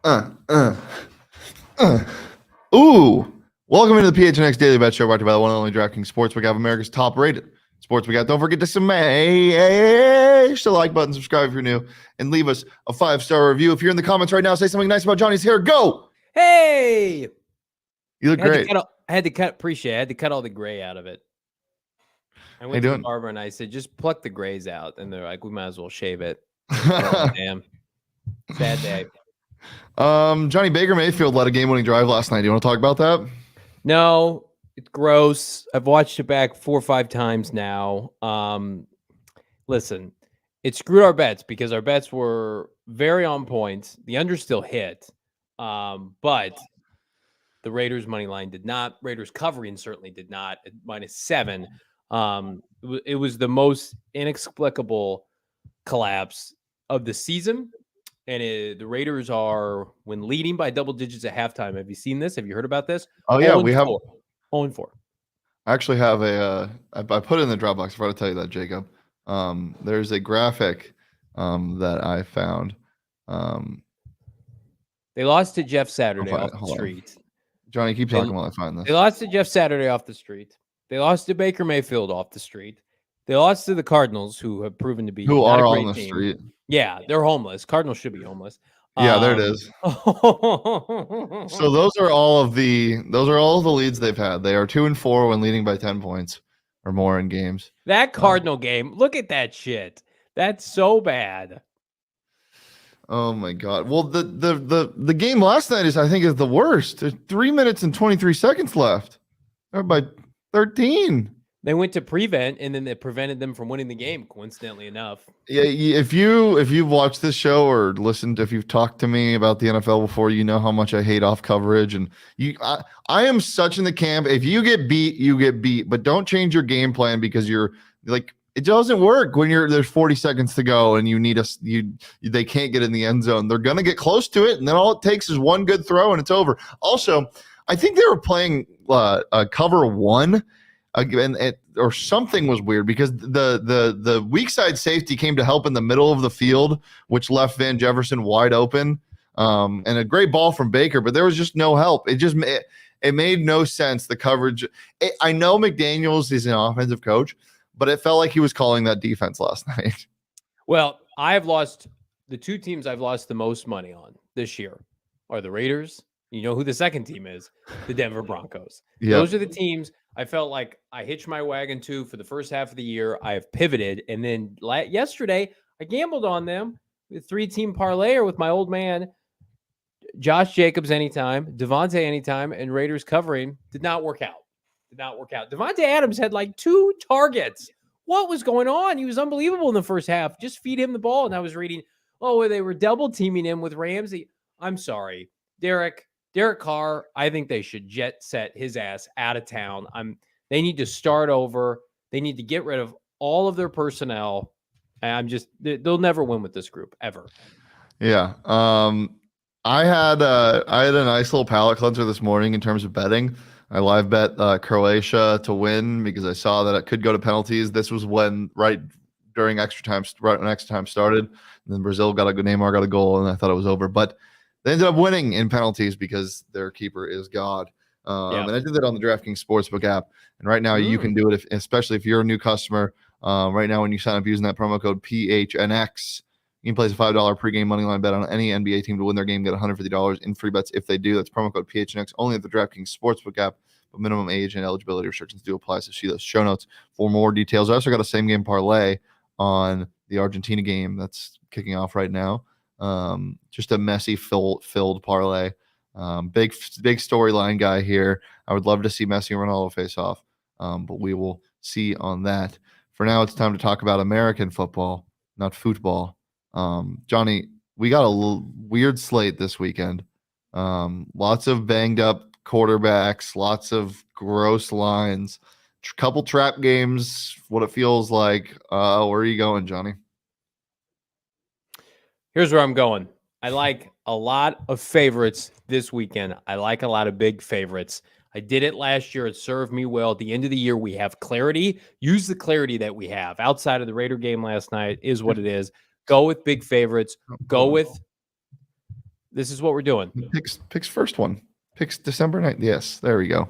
uh, uh, uh. Ooh. Welcome into the PHNX Daily Bet Show, brought to you by the one and only DraftKings Sportsbook app, America's top-rated sportsbook app. Don't forget to smash the like button, subscribe if you're new, and leave us a 5-star review. If you're in the comments right now, say something nice about Johnny's hair. Go! Hey! You look great. I had to cut all the gray out of it. I went to the barber and I said, just pluck the grays out. And they're like, we might as well shave it. Oh, damn. Sad day. Johnny, Baker Mayfield led a game-winning drive last night. Do you want to talk about that? No, it's gross. I've watched it back 4 or 5 times now. Listen, it screwed our bets because our bets were very on point. The under still hit, but the Raiders money line did not. Raiders covering certainly did not at -7. It was the most inexplicable collapse of the season. And the Raiders are, when leading by double digits at halftime. Have you seen this? Have you heard about this? Oh, yeah, we have 0-4. I actually have I put it in the Dropbox. I forgot to tell you that, Jacob. There's a graphic that I found. They lost to Jeff Saturday off the street. Johnny, keep talking while I find this. They lost to Jeff Saturday off the street. They lost to Baker Mayfield off the street. They lost to the Cardinals, who have proven to be not on the street. Yeah, they're homeless. Cardinals should be homeless. Yeah, there it is. So those are all of the leads they've had. They are 2-4 when leading by 10 points or more in games. That Cardinal game, look at that shit. That's so bad. Oh my God. Well, the game last night is the worst. There's 3 minutes and 23 seconds left. They're by 13. They went to prevent, and then it prevented them from winning the game, coincidentally enough. Yeah, if you've watched this show or listened, if you've talked to me about the NFL before, you know how much I hate off coverage. And I am such in the camp. If you get beat, you get beat. But don't change your game plan because you're like, it doesn't work when there's 40 seconds to go and you need they can't get in the end zone. They're gonna get close to it, and then all it takes is one good throw and it's over. Also, I think they were playing cover one. Or something was weird because the weak side safety came to help in the middle of the field, which left Van Jefferson wide open, and a great ball from Baker, but there was just no help. It made no sense. The coverage. I know McDaniels is an offensive coach, but it felt like he was calling that defense last night. Well, the 2 teams I've lost the most money on this year are the Raiders. You know who the second team is? The Denver Broncos. Yep. Those are the teams I felt like I hitched my wagon to for the first half of the year. I have pivoted. And then yesterday, I gambled on them with 3-team parlayer with my old man, Josh Jacobs anytime, Devontae anytime, and Raiders covering. Did not work out. Devontae Adams had like 2 targets. What was going on? He was unbelievable in the first half. Just feed him the ball. And I was reading, they were double teaming him with Ramsey. I'm sorry, Derek Carr, I think they should jet set his ass out of town. They need to start over. They need to get rid of all of their personnel. They'll never win with this group ever. Yeah. I had a nice little palate cleanser this morning in terms of betting. I live bet Croatia to win because I saw that it could go to penalties. This was when during extra time, right when extra time started. And then Brazil Neymar got a goal, and I thought it was over. But they ended up winning in penalties because their keeper is God. And I did that on the DraftKings Sportsbook app. And right now you can do it, especially if you're a new customer. Right now when you sign up using that promo code PHNX, you can place a $5 pregame moneyline bet on any NBA team to win their game, get $150 in free bets if they do. That's promo code PHNX only at the DraftKings Sportsbook app. But minimum age and eligibility restrictions do apply, so see those show notes for more details. I also got a same-game parlay on the Argentina game that's kicking off right now. Just a messy filled parlay. Big storyline guy here. I would love to see Messi and Ronaldo face off, but we will see on that. For now, it's time to talk about American football, not football. Johnny, we got a weird slate this weekend. Lots of banged up quarterbacks, lots of gross lines, couple trap games, what it feels like. Where are you going, Johnny? Here's where I'm going. I like a lot of favorites this weekend. I like a lot of big favorites. I did it last year. It served me well. At the end of the year, we have clarity. Use the clarity that we have outside of the Raider game last night is what it is. Go with big favorites. Go with This is what we're doing. Picks first one. Picks December 9th. Yes, there we go.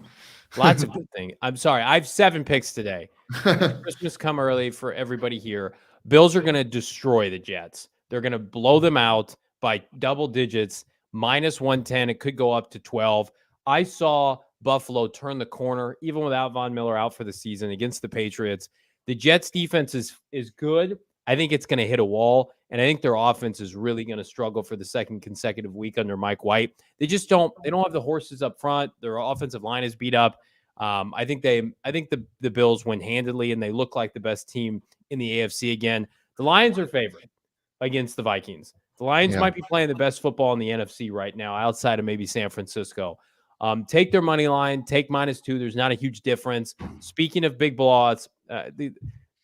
Lots of good things. I'm sorry. I have 7 picks today. Christmas come early for everybody here. Bills are going to destroy the Jets. They're going to blow them out by double digits, -110. It could go up to 12. I saw Buffalo turn the corner, even without Von Miller out for the season against the Patriots. The Jets defense is good. I think it's going to hit a wall, and I think their offense is really going to struggle for the second consecutive week under Mike White. They don't have the horses up front. Their offensive line is beat up. I think the Bills win handedly, and they look like the best team in the AFC again. The Lions are favored against the Vikings. The Lions might be playing the best football in the NFC right now, outside of maybe San Francisco. Take their money line, take -2. There's not a huge difference. Speaking of big blowouts, the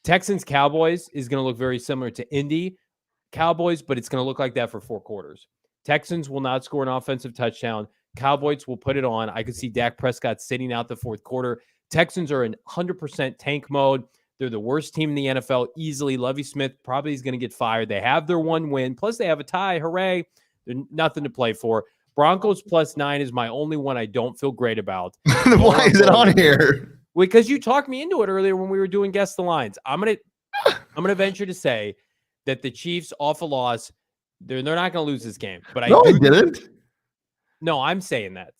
Texans Cowboys is going to look very similar to Indy Cowboys, but it's going to look like that for 4 quarters. Texans will not score an offensive touchdown. Cowboys will put it on. I could see Dak Prescott sitting out the 4th quarter. Texans are in 100% tank mode. They're the worst team in the NFL easily. Lovie Smith probably is going to get fired. They have their 1 win. Plus, they have a tie. Hooray. They're nothing to play for. Broncos +9 is my only one I don't feel great about. Why is it on here? Because you talked me into it earlier when we were doing Guess the Lines. I'm gonna venture to say that the Chiefs off a loss, they're not gonna lose this game. But I didn't. No, I'm saying that.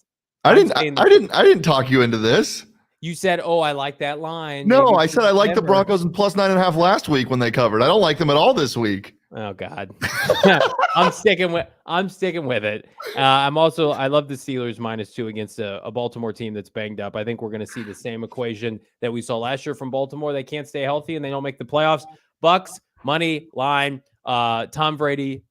I didn't talk you into this. You said, "Oh, I like that line." No, I said I liked the Broncos in +9.5 last week when they covered. I don't like them at all this week. Oh God, I'm sticking with it. I love the Steelers -2 against a Baltimore team that's banged up. I think we're going to see the same equation that we saw last year from Baltimore. They can't stay healthy and they don't make the playoffs. Bucks money line. Tom Brady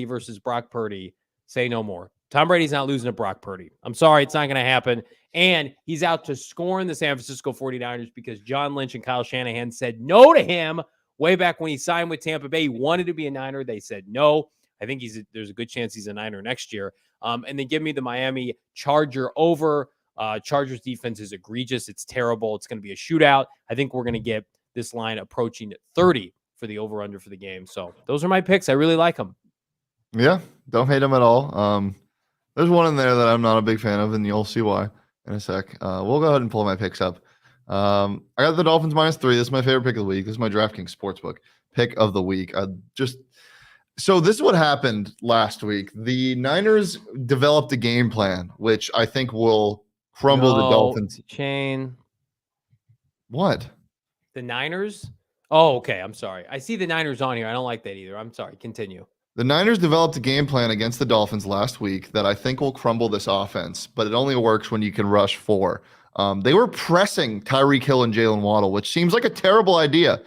versus Brock Purdy. Say no more. Tom Brady's not losing to Brock Purdy. I'm sorry, it's not going to happen. And he's out to scorn the San Francisco 49ers because John Lynch and Kyle Shanahan said no to him way back when he signed with Tampa Bay. He wanted to be a Niner. They said no. I think there's a good chance he's a Niner next year. And then give me the Miami Charger over. Chargers defense is egregious. It's terrible. It's going to be a shootout. I think we're going to get this line approaching 30 for the over-under for the game. So those are my picks. I really like them. Yeah, don't hate them at all. There's one in there that I'm not a big fan of, and you'll see why in a sec. We'll go ahead and pull my picks up. I got the Dolphins -3. This is my favorite pick of the week. This is my DraftKings Sportsbook pick of the week. So this is what happened last week. The Niners developed a game plan, which I think will crumble the Dolphins. Chain. What? The Niners? Oh, okay. I'm sorry. I see the Niners on here. I don't like that either. I'm sorry. Continue. The Niners developed a game plan against the Dolphins last week that I think will crumble this offense, but it only works when you can rush 4. They were pressing Tyreek Hill and Jalen Waddle, which seems like a terrible idea.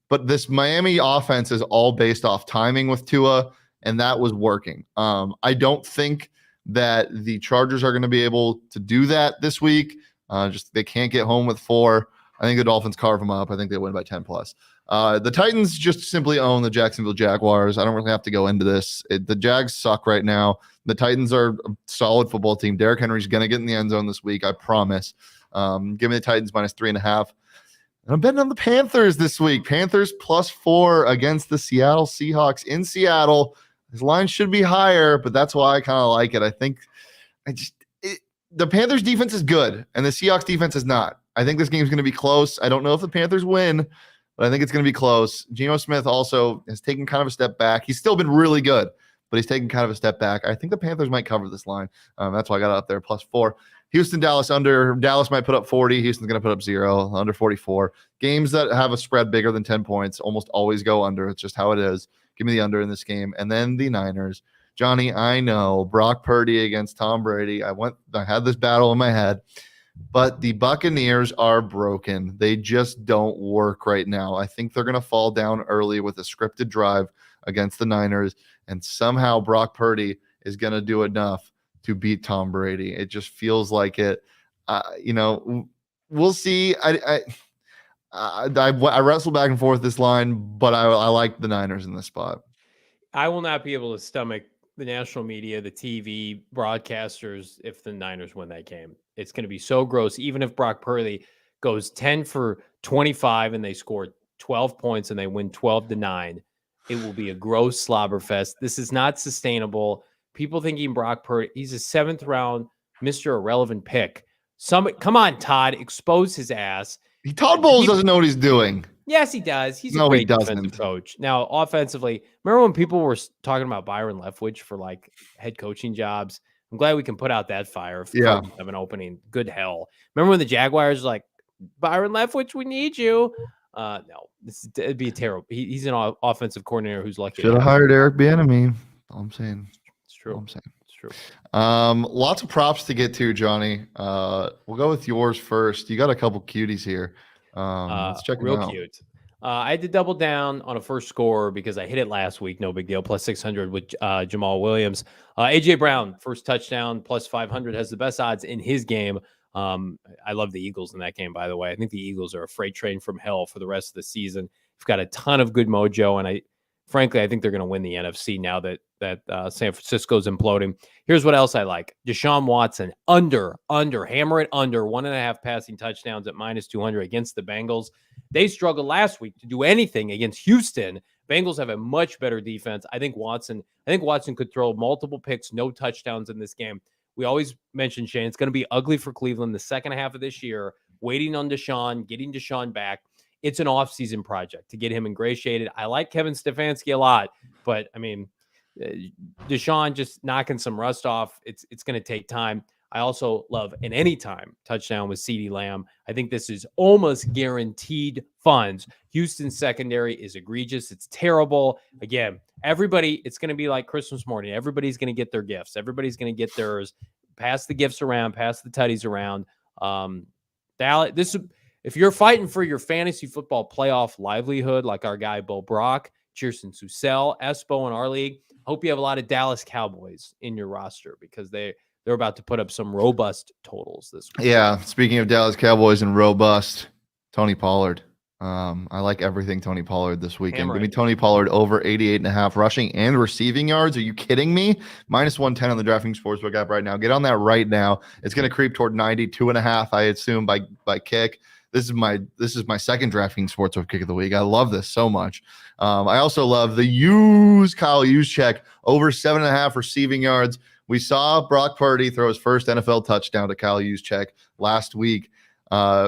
But this Miami offense is all based off timing with Tua, and that was working. I don't think that the Chargers are going to be able to do that this week. They can't get home with 4. I think the Dolphins carve them up. I think they win by 10+. The Titans just simply own the Jacksonville Jaguars. I don't really have to go into this. The Jags suck right now. The Titans are a solid football team. Derrick Henry's going to get in the end zone this week, I promise. Give me the Titans -3.5. And I'm betting on the Panthers this week. Panthers +4 against the Seattle Seahawks in Seattle. This line should be higher, but that's why I kind of like it. I think the Panthers defense is good, and the Seahawks defense is not. I think this game's going to be close. I don't know if the Panthers win, but I think it's going to be close. Geno Smith also has taken kind of a step back. He's still been really good, but he's taken kind of a step back. I think the Panthers might cover this line. That's why I got it up there +4. Houston, Dallas under. Dallas might put up 40. Houston's going to put up 0, under 44. Games that have a spread bigger than 10 points almost always go under. It's just how it is. Give me the under in this game. And then the Niners. Johnny, I know. Brock Purdy against Tom Brady. I had this battle in my head. But the Buccaneers are broken. They just don't work right now. I think they're going to fall down early with a scripted drive against the Niners. And somehow Brock Purdy is going to do enough to beat Tom Brady. It just feels like it. We'll see. I wrestle back and forth this line, but I like the Niners in this spot. I will not be able to stomach the national media, the TV broadcasters, if the Niners win that game. It's going to be so gross. Even if Brock Purdy goes 10 for 25 and they score 12 points and they win 12-9, it will be a gross slobber fest. This is not sustainable. people thinking Brock Purdy, he's a 7th round Mr. Irrelevant pick. Come on, Todd, expose his ass. Todd Bowles doesn't know what he's doing. Yes, he does. He's a great defensive coach. Now, offensively, remember when people were talking about Byron Leftwich for like head coaching jobs? I'm glad we can put out that fire if the Cardinals have an opening. Good hell. Remember when the Jaguars were like, Byron Leftwich, we need you. No, it'd be terrible. He's an offensive coordinator who's lucky. Should have hired Eric Bieniemy. All I'm saying. It's true. All I'm saying. It's true. Lots of props to get to, Johnny. We'll go with yours first. You got a couple cuties here. Let's check them out. Real cute. I had to double down on a first score because I hit it last week. No big deal. Plus 600 with Jamal Williams. AJ Brown, first touchdown, plus 500, has the best odds in his game. I love the Eagles in that game, by the way. I think the Eagles are a freight train from hell for the rest of the season. We've got a ton of good mojo, and frankly, I think they're going to win the NFC now that San Francisco's imploding. Here's what else I like. Deshaun Watson, hammer it under, 1.5 passing touchdowns at minus 200 against the Bengals. They struggled last week to do anything against Houston. Bengals have a much better defense. I think Watson could throw multiple picks, no touchdowns in this game. We always mention, Shane, it's going to be ugly for Cleveland the second half of this year, waiting on Deshaun, getting Deshaun back. It's an off-season project to get him ingratiated. I like Kevin Stefanski a lot, but, I mean, Deshaun just knocking some rust off. It's going to take time. I also love an anytime touchdown with CeeDee Lamb. I think this is almost guaranteed funds. Houston's secondary is egregious. It's terrible. Again, it's going to be like Christmas morning. Everybody's going to get their gifts. Everybody's going to get theirs. Pass the gifts around. Pass the tutties around. If you're fighting for your fantasy football playoff livelihood, like our guy Bo Brock, Cheerson Susel, Espo in our league, hope you have a lot of Dallas Cowboys in your roster because they're about to put up some robust totals this week. Yeah, speaking of Dallas Cowboys and robust, Tony Pollard. I like everything Tony Pollard this weekend. Give me Tony Pollard over 88.5 rushing and receiving yards. Are you kidding me? Minus 110 on the DraftKings Sportsbook app right now. Get on that right now. It's going to creep toward 92.5, I assume, by kick. This is my second DraftKings Sportsbook kick of the week. I love this so much. I also love the Kyle Juszczyk over 7.5 receiving yards. We saw Brock Purdy throw his first NFL touchdown to Kyle Juszczyk last week.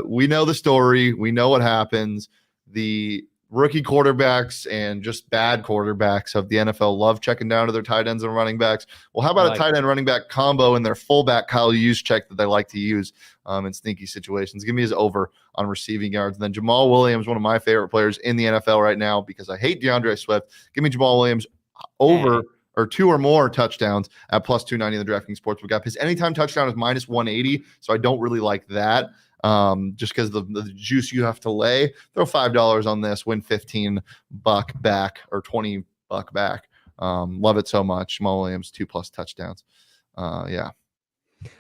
We know the story. We know what happens. The rookie quarterbacks and just bad quarterbacks of the NFL love checking down to their tight ends and running backs. Well, how about a tight end running back combo and their fullback Kyle Juszczyk that they like to use in sneaky situations? Give me his over on receiving yards. And then Jamal Williams, one of my favorite players in the NFL right now because I hate DeAndre Swift. Give me Jamal Williams over or 2 or more touchdowns at plus 290 in the DraftKings Sportsbook app. His anytime touchdown is minus 180, so I don't really like that. Just because the juice you have to lay. Throw $5 on this, win $15 back or $20 back. Love it so much. Jamal Williams 2+ touchdowns. Yeah.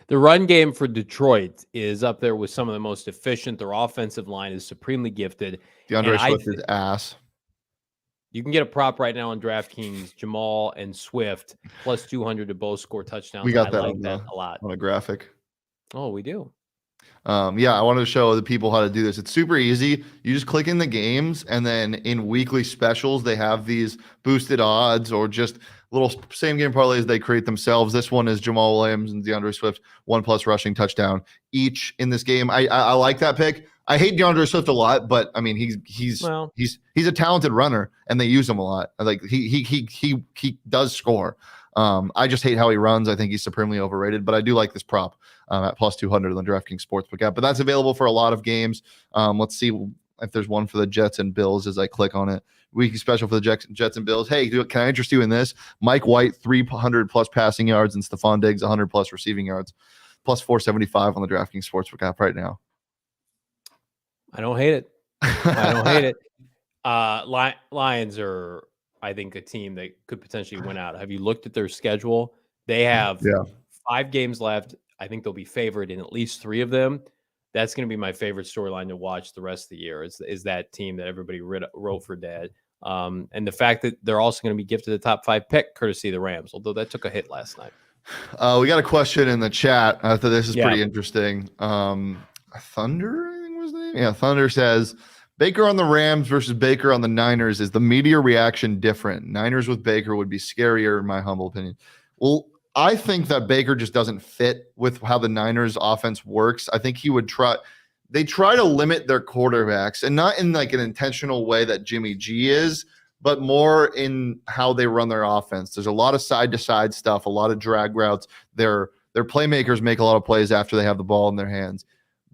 The run game for Detroit is up there with some of the most efficient. Their offensive line is supremely gifted. DeAndre Swift is ass. You can get a prop right now on DraftKings, Jamal and Swift, plus 200 to both score touchdowns. We got that, a lot on a graphic. Oh, we do. I wanted to show the people how to do this. It's super easy. You just click in the games, and then in weekly specials, they have these boosted odds or just little same game parlays they create themselves. This one is Jamal Williams and DeAndre Swift, 1+ rushing touchdown each in this game. I like that pick. I hate DeAndre Swift a lot, but I mean he's a talented runner, and they use him a lot. Like he does score. I just hate how he runs. I think he's supremely overrated, but I do like this prop at plus 200 on the DraftKings Sportsbook app. But that's available for a lot of games. Let's see if there's one for the Jets and Bills as I click on it. Weekly special for the Jets and Bills. Hey, can I interest you in this? Mike White, 300+ passing yards, and Stephon Diggs, 100+ receiving yards, plus 475 on the DraftKings Sportsbook app right now. I don't hate it. I don't hate it. Lions are, I think, a team that could potentially win out. Have you looked at their schedule? They have 5 games left. I think they'll be favored in at least 3 of them. That's going to be my favorite storyline to watch the rest of the year is that team that everybody wrote for dead. And the fact that they're also going to be gifted the top 5 pick courtesy of the Rams, although that took a hit last night. We got a question in the chat. I thought this is pretty interesting. Thunder, I think was the name. Yeah, Thunder says, Baker on the Rams versus Baker on the Niners. Is the media reaction different? Niners with Baker would be scarier, in my humble opinion. Well, I think that Baker just doesn't fit with how the Niners offense works. I think he would they try to limit their quarterbacks, and not in like an intentional way that Jimmy G is, but more in how they run their offense. There's a lot of side to side stuff, a lot of drag routes. Their playmakers make a lot of plays after they have the ball in their hands.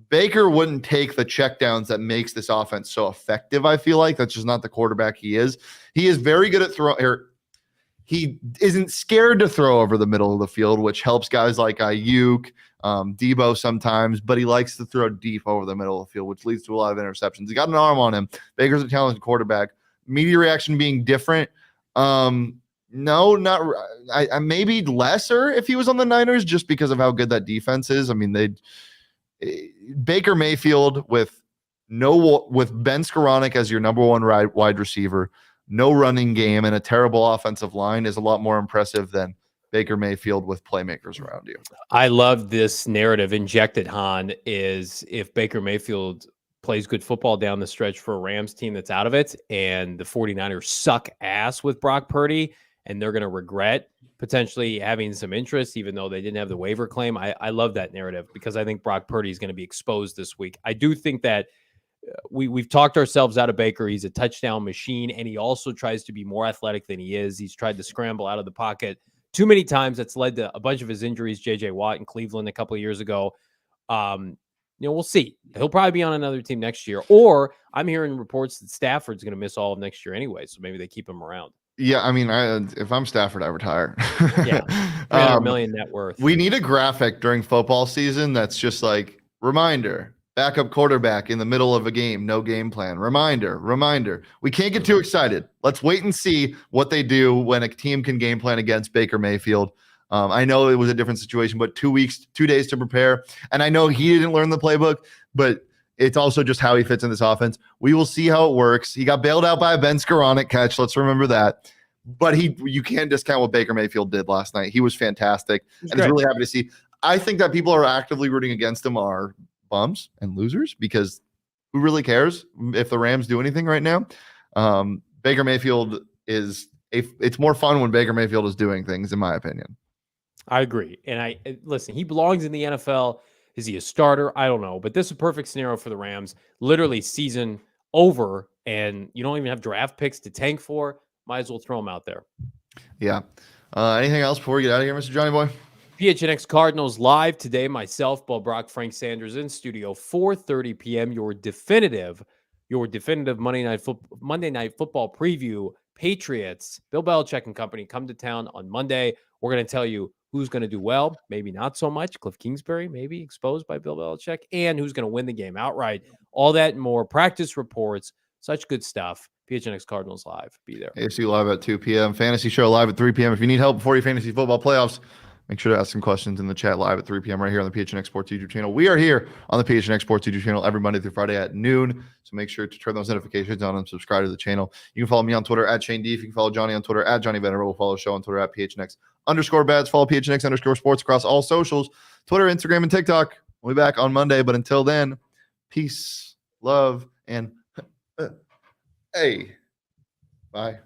Baker wouldn't take the checkdowns that makes this offense so effective. I feel like that's just not the quarterback he is. He is very good at throwing. He isn't scared to throw over the middle of the field, which helps guys like Ayuk, Debo sometimes, but he likes to throw deep over the middle of the field, which leads to a lot of interceptions. He got an arm on him. Baker's a talented quarterback. Media reaction being different. No, not I maybe lesser if he was on the Niners, just because of how good that defense is. I mean, Baker Mayfield with Ben Skoranek as your number one wide receiver, no running game, and a terrible offensive line is a lot more impressive than Baker Mayfield with playmakers around you. I love this narrative injected, Han, is if Baker Mayfield plays good football down the stretch for a Rams team that's out of it, and the 49ers suck ass with Brock Purdy, and they're going to regret potentially having some interest, even though they didn't have the waiver claim. I love that narrative because I think Brock Purdy is going to be exposed this week. I do think that we've talked ourselves out of Baker. He's a touchdown machine, and he also tries to be more athletic than he is. He's tried to scramble out of the pocket too many times. That's led to a bunch of his injuries. J.J. Watt in Cleveland a couple of years ago. We'll see. He'll probably be on another team next year. Or I'm hearing reports that Stafford's going to miss all of next year anyway, so maybe they keep him around. Yeah, I mean, if I'm Stafford, I retire. Yeah, $300 million net worth. We need a graphic during football season that's just like, reminder, backup quarterback in the middle of a game, no game plan. Reminder. We can't get too excited. Let's wait and see what they do when a team can game plan against Baker Mayfield. I know it was a different situation, but 2 days to prepare. And I know he didn't learn the playbook, but it's also just how he fits in this offense. We will see how it works. He got bailed out by a Ben Skoranek catch. Let's remember that. But you can't discount what Baker Mayfield did last night. He was fantastic. And it's really happy to see. I think that people are actively rooting against him are bums and losers, because who really cares if the Rams do anything right now? Baker Mayfield it's more fun when Baker Mayfield is doing things, in my opinion. I agree. And listen, he belongs in the NFL. Is he a starter? I don't know. But this is a perfect scenario for the Rams. Literally season over, and you don't even have draft picks to tank for. Might as well throw him out there. Yeah. Anything else before we get out of here, Mr. Johnny Boy? PHNX Cardinals live today. Myself, Bo Brock, Frank Sanders in studio, 4:30 p.m. Your definitive Monday Night Football preview. Patriots, Bill Belichick and company come to town on Monday. We're going to tell you who's going to do well, maybe not so much. Cliff Kingsbury, maybe exposed by Bill Belichick, and who's going to win the game outright. All that and more. Practice reports, such good stuff. PHNX Cardinals live. Be there. AFC live at 2 p.m. Fantasy show live at 3 p.m. If you need help before your fantasy football playoffs, make sure to ask some questions in the chat live at 3 p.m. right here on the PHNX Sports YouTube channel. We are here on the PHNX Sports YouTube channel every Monday through Friday at noon. So make sure to turn those notifications on and subscribe to the channel. You can follow me on Twitter at Shane D. If you can follow Johnny on Twitter at Johnny Venerable. Follow the show on Twitter at PHNX_Bats. Follow PHNX_Sports across all socials, Twitter, Instagram, and TikTok. We'll be back on Monday. But until then, peace, love, and hey. Bye.